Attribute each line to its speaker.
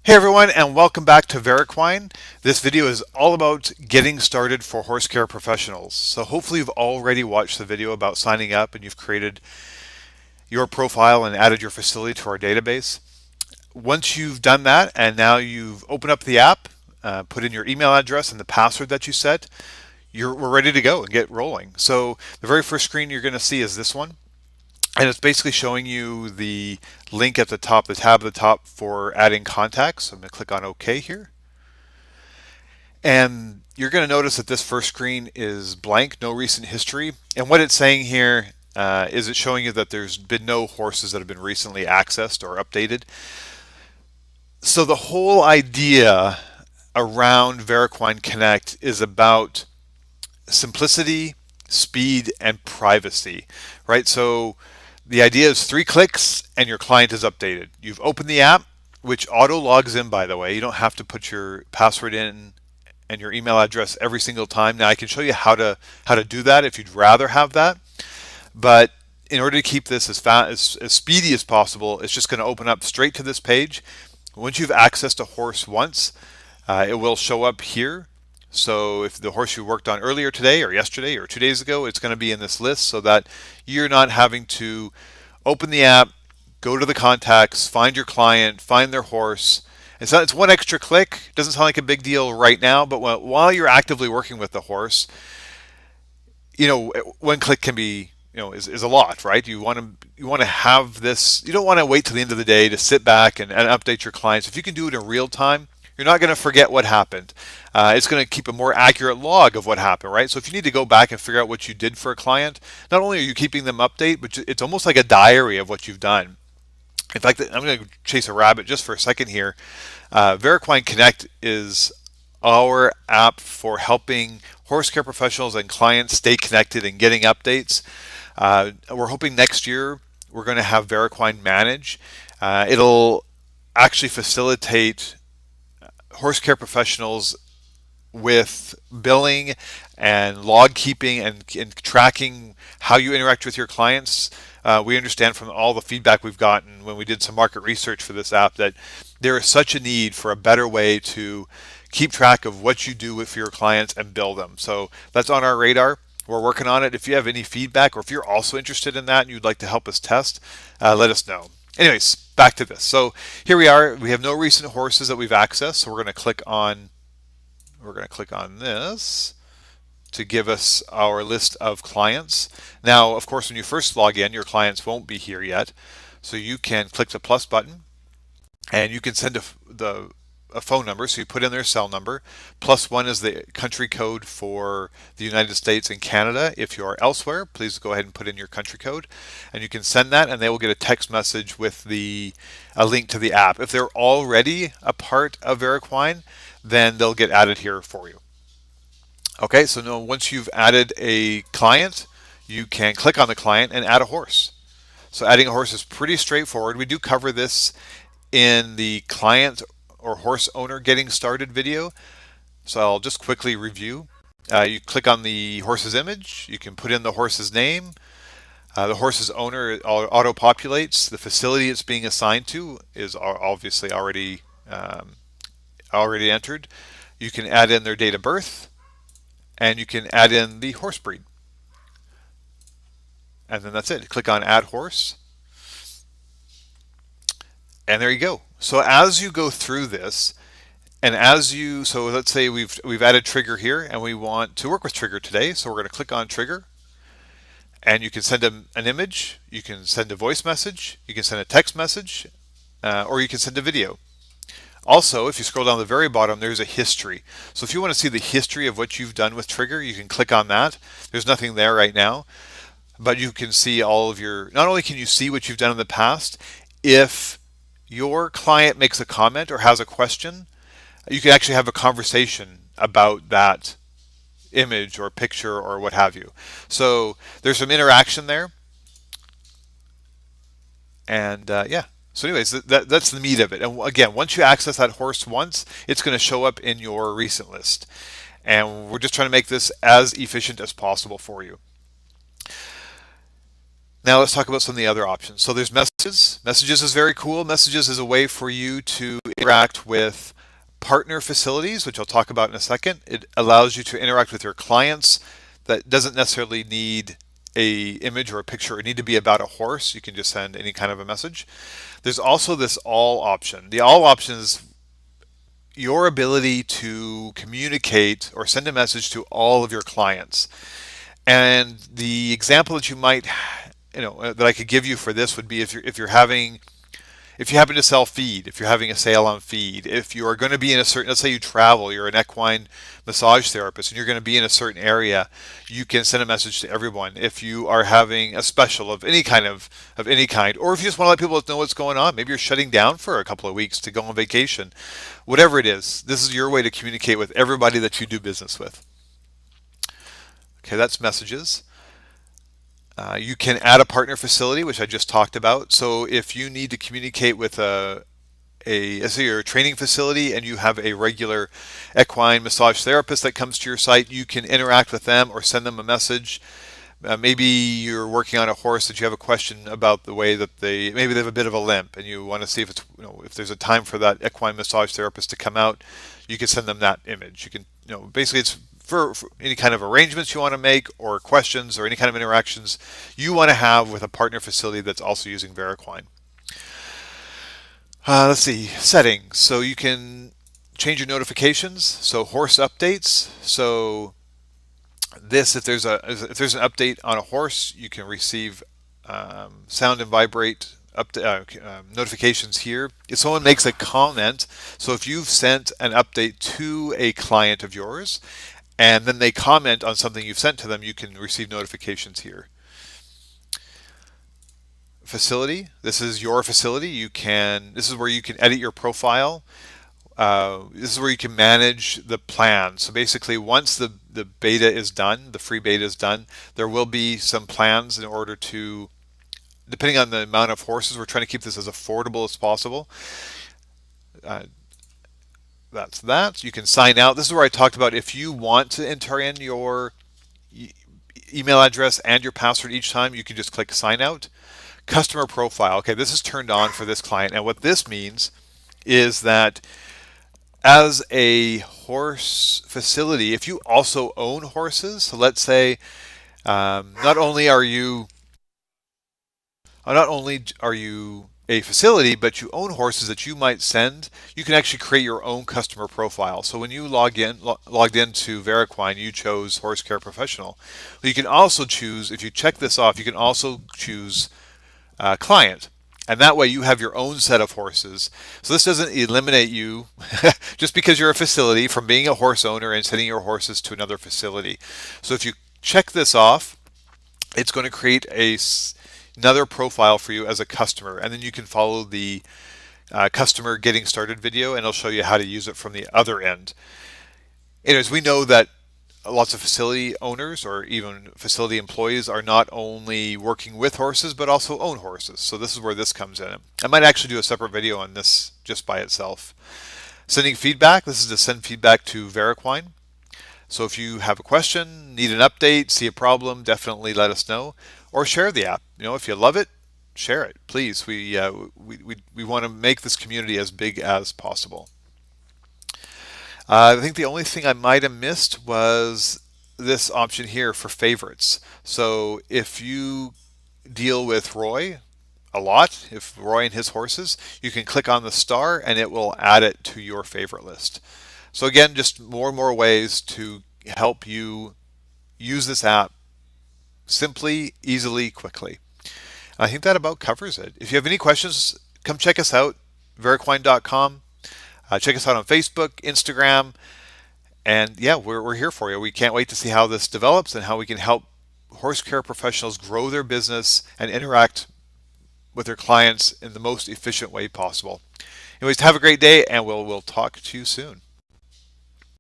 Speaker 1: Hey everyone, and welcome back to Veriquine. This video is all about getting started for horse care professionals. So hopefully you've already watched the video about signing up and you've created your profile and added your facility to our database. Once you've done that and now you've opened up the app, put in your email address and the password that you set, we're ready to go and get rolling. So the very first screen you're going to see is this one. And it's basically showing you the link at the top, the tab at the top for adding contacts. So I'm going to click on OK here. And you're going to notice that this first screen is blank, no recent history. And what it's saying here is it's showing you that there's been no horses that have been recently accessed or updated. So the whole idea around Veriquine Connect is about simplicity, speed, and privacy, right? So the idea is 3 clicks and your client is updated. You've opened the app, which auto logs in, by the way. You don't have to put your password in and your email address every single time. Now I can show you how to do that if you'd rather have that. But in order to keep this as fast as speedy as possible, it's just going to open up straight to this page. Once you've accessed a horse once, it will show up here. So if the horse you worked on earlier today or yesterday or 2 days ago, it's going to be in this list so that you're not having to open the app, go to the contacts, find your client, find their horse. It's one extra click. It doesn't sound like a big deal right now, but while you're actively working with the horse, one click can be, is a lot, right? You want to have this. You don't want to wait till the end of the day to sit back and update your clients. If you can do it in real time, you're not going to forget what happened. It's going to keep a more accurate log of what happened, right? So if you need to go back and figure out what you did for a client, not only are you keeping them update, but it's almost like a diary of what you've done. In fact, I'm going to chase a rabbit just for a second here. Veriquine Connect is our app for helping horse care professionals and clients stay connected and getting updates. We're hoping next year we're going to have Veriquine Manage. It'll actually facilitate horse care professionals with billing and log keeping and tracking how you interact with your clients. We understand from all the feedback we've gotten when we did some market research for this app that there is such a need for a better way to keep track of what you do for your clients and bill them. So that's on our radar. We're working on it. If you have any feedback or if you're also interested in that and you'd like to help us test, let us know. Anyways, back to this. So here we are. We have no recent horses that we've accessed. So we're going to click on this to give us our list of clients. Now, of course, when you first log in, your clients won't be here yet. So you can click the plus button and you can send a phone number. So you put in their cell number. +1 is the country code for the United States and Canada. If you are elsewhere, please go ahead and put in your country code. And you can send that and they will get a text message with a link to the app. If they're already a part of Veriquine, then they'll get added here for you. Okay, so now once you've added a client, you can click on the client and add a horse. So adding a horse is pretty straightforward. We do cover this in the client or horse owner getting started video. So I'll just quickly review. You click on the horse's image. You can put in the horse's name. The horse's owner auto-populates. The facility it's being assigned to is obviously already entered. You can add in their date of birth, and you can add in the horse breed. And then that's it. Click on Add Horse. And there you go. So as you go through this, so let's say we've added Trigger here, and we want to work with Trigger today. So we're going to click on Trigger, and you can send an image, you can send a voice message, you can send a text message, or you can send a video. Also, if you scroll down to the very bottom, there's a history. So if you want to see the history of what you've done with Trigger, you can click on that. There's nothing there right now, but you can see not only can you see what you've done in the past, if your client makes a comment or has a question, you can actually have a conversation about that image or picture or what have you. So there's some interaction there. And yeah. So anyways, that's the meat of it. And again, once you access that horse once, it's going to show up in your recent list. And we're just trying to make this as efficient as possible for you. Now let's talk about some of the other options. So there's messages. Messages is very cool. Messages is a way for you to interact with partner facilities, which I'll talk about in a second. It allows you to interact with your clients that doesn't necessarily need a image or a picture or need to be about a horse. You can just send any kind of a message. There's also this all option. The all option is your ability to communicate or send a message to all of your clients. And the example that you might, that I could give you for this would be if you happen to sell feed, if you're having a sale on feed, if you are going to be in a certain, let's say you travel, you're an equine massage therapist and you're going to be in a certain area, you can send a message to everyone. If you are having a special of any kind, or if you just want to let people know what's going on, maybe you're shutting down for a couple of weeks to go on vacation, whatever it is, this is your way to communicate with everybody that you do business with. Okay, that's messages. You can add a partner facility, which I just talked about. So if you need to communicate with let's say you're a training facility and you have a regular equine massage therapist that comes to your site, you can interact with them or send them a message. Maybe you're working on a horse that you have a question about the way that maybe they have a bit of a limp and you want to see if if there's a time for that equine massage therapist to come out, you can send them that image. You can, basically it's for any kind of arrangements you want to make or questions or any kind of interactions you want to have with a partner facility that's also using Veriquine. Let's see, settings. So you can change your notifications. So horse updates. So if there's an update on a horse, you can receive sound and vibrate notifications here. If someone makes a comment, so if you've sent an update to a client of yours and then they comment on something you've sent to them, you can receive notifications here. Facility. This is your facility. This is where you can edit your profile. This is where you can manage the plan. So basically, once the beta is done, the free beta is done, there will be some plans in order to, depending on the amount of horses, we're trying to keep this as affordable as possible. That's that. You can sign out. This is where I talked about if you want to enter in your email address and your password each time, you can just click sign out. Customer profile. Okay, this is turned on for this client. And what this means is that as a horse facility, if you also own horses, so let's say not only are you a facility, but you own horses that you might send, you can actually create your own customer profile. So when you logged into Veriquine, you chose Horse Care Professional. You can also choose, if you check this off, you can also choose client. And that way you have your own set of horses. So this doesn't eliminate you just because you're a facility from being a horse owner and sending your horses to another facility. So if you check this off, it's going to create another profile for you as a customer. And then you can follow the customer getting started video and it'll show you how to use it from the other end. Anyways, we know that lots of facility owners or even facility employees are not only working with horses but also own horses. So this is where this comes in. I might actually do a separate video on this just by itself. Sending feedback. This is to send feedback to Veriquine. So if you have a question, need an update, see a problem, definitely let us know or share the app. If you love it, share it, please. We want to make this community as big as possible. I think the only thing I might have missed was this option here for favorites. So if you deal with Roy a lot, if Roy and his horses, you can click on the star and it will add it to your favorite list. So again, just more and more ways to help you use this app simply, easily, quickly. I think that about covers it. If you have any questions, come check us out, veriquine.com. Check us out on Facebook, Instagram, and yeah, we're here for you. We can't wait to see how this develops and how we can help horse care professionals grow their business and interact with their clients in the most efficient way possible. Anyways, have a great day, and we'll talk to you soon.